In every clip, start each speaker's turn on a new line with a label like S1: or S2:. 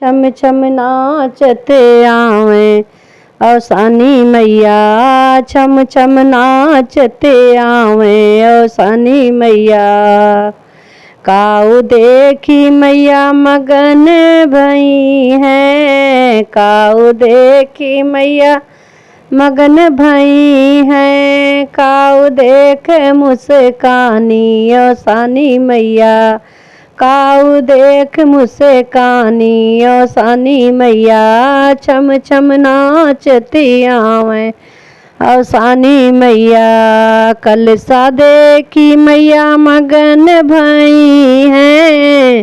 S1: छम छम नाचत आवे औसानी मैया, छम छम नाचत आवे औसानी मैया। काऊ देखी मैया मगन भई है, काऊ देखी मैया मगन भई है। काऊ देख मुस्कानी औसानी मैया, काऊ देख मुस्कानी औसानी मैया। छम छम नाचती आवे औसानी मैया। कलसा देखी मैया मगन भई है,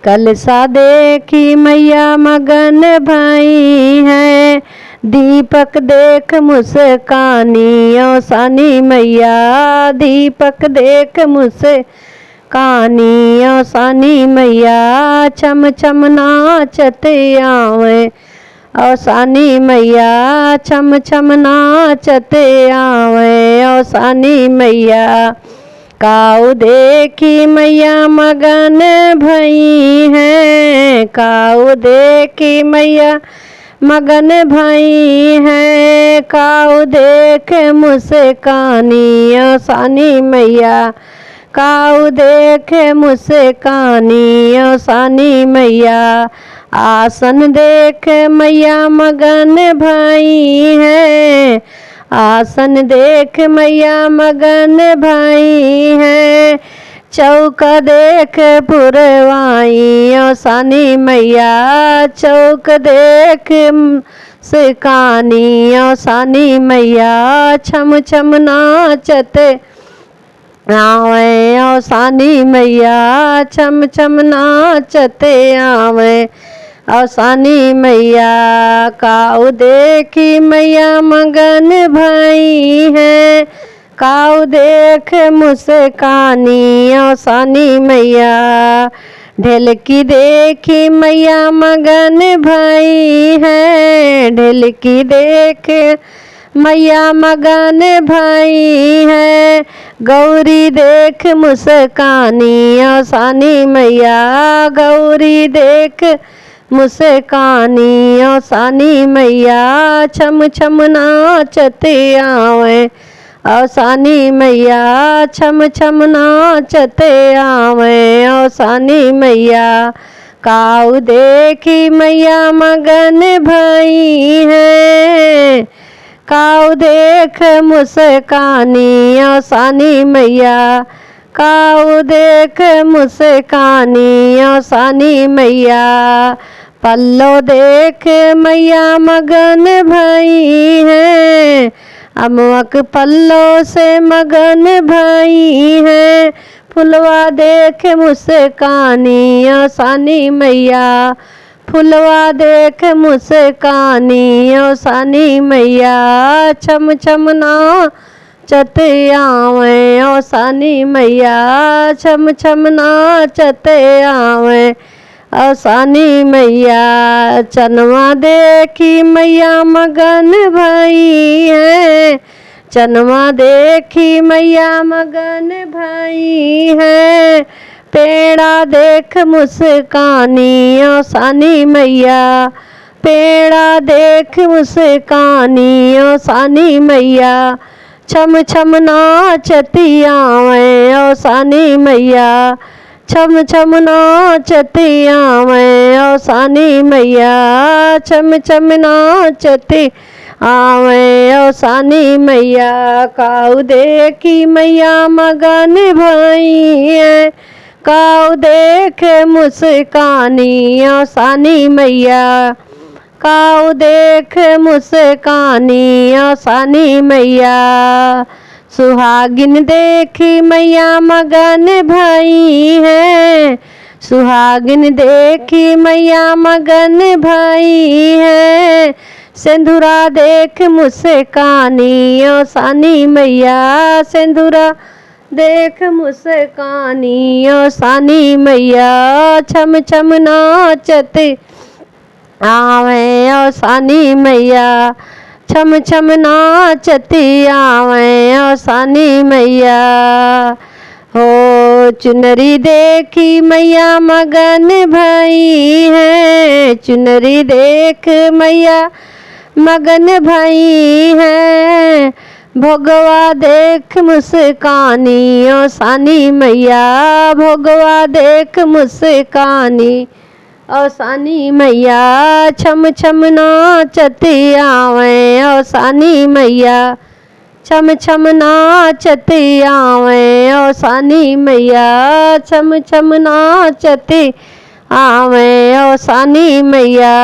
S1: कलसा देखी मैया मगन भई है। दीपक देख मुस्कानी औसानी मैया, दीपक देख मुस्कानी औसानी मैया। छम छम नाचत आवे औसानी मैया, छम छम नाचत आवे औसानी मैया। काऊ देखी मैया मगन भई है, काऊ देखी मैया मगन भई है। काऊ देख मुस्कानी औसानी मैया, काऊ देख मुस्कानी औसानी मैया। आसन देख मैया मगन भई है, आसन देख मैया मगन भई है। चौका देख पुरवाई औसानी मैया, चौक देख मुस्कानी औसानी मैया। छम छम नाचत आवे औसानी मैया, छम छम नाचत आवे औसानी मैया। काऊ देखी मैया मगन भई है, काऊ देख मुस्कानी औसानी मैया। ढेलकी देखी मैया मगन भई है, ढेलकी देख मैया मगन भई है। गौरी देख मुस्कानी औसानी मैया, गौरी देख मुस्कानी औसानी मैया। छम छम नाचत आवे औसानी मैया, छम छम नाचत आवे औसानी मैया। काऊ देखी मैया मगन भई है, काऊ देख मुस्कानी औसानी मैया, काऊ देख मुस्कानी औसानी मैया। पल्लो देख मैया मगन भई है, अमवक पल्लो से मगन भई है। फुलवा देख मुस्कानी औसानी मैया, फुलवा देख मुस्कानी औसानी मैया। छम छम नाचत आवे औसानी मैया, छम छम नाचत आवे औसानी मैया। चनवा देखी मैया मगन भई है, चनवा देखी मैया मगन भई है। पेड़ा देख मुस्कानी औसानी मैया, पेड़ा देख मुस्कानी औसानी मैया। छम छम नाचती आवे औसानी मैया, छम छम नाचती आवे औसानी मैया। छम छम नाचती आवे औसानी मैया। काऊ देखी मैया मगन भई है, काऊ देख मुस्कानी औसानी मैया, काऊ देख मुस्कानी औसानी मैया। सुहागिन देखी मैया मगन भई है, सुहागिन देखी मैया मगन भई है। सिंदूरा देख मुस्कानी औसानी मैया, सिंदूरा देख मुस्कानी औसानी मैया। छम छम नाचत आवे औसानी मैया, छम छम नाचती आवे औसानी मैया। हो चुनरी देखी मैया मगन भई है, चुनरी देख मैया मगन भई है, भोगवा देख मुस्कानी ओ सानी मैया, भोगवा देख मुस्कानी ओ सानी मैया, छम छम नाचत आवे ओ सानी मैया, छम छम नाचत आवे ओ सानी मैया, छम छम नाचत आवे ओ सानी मैया।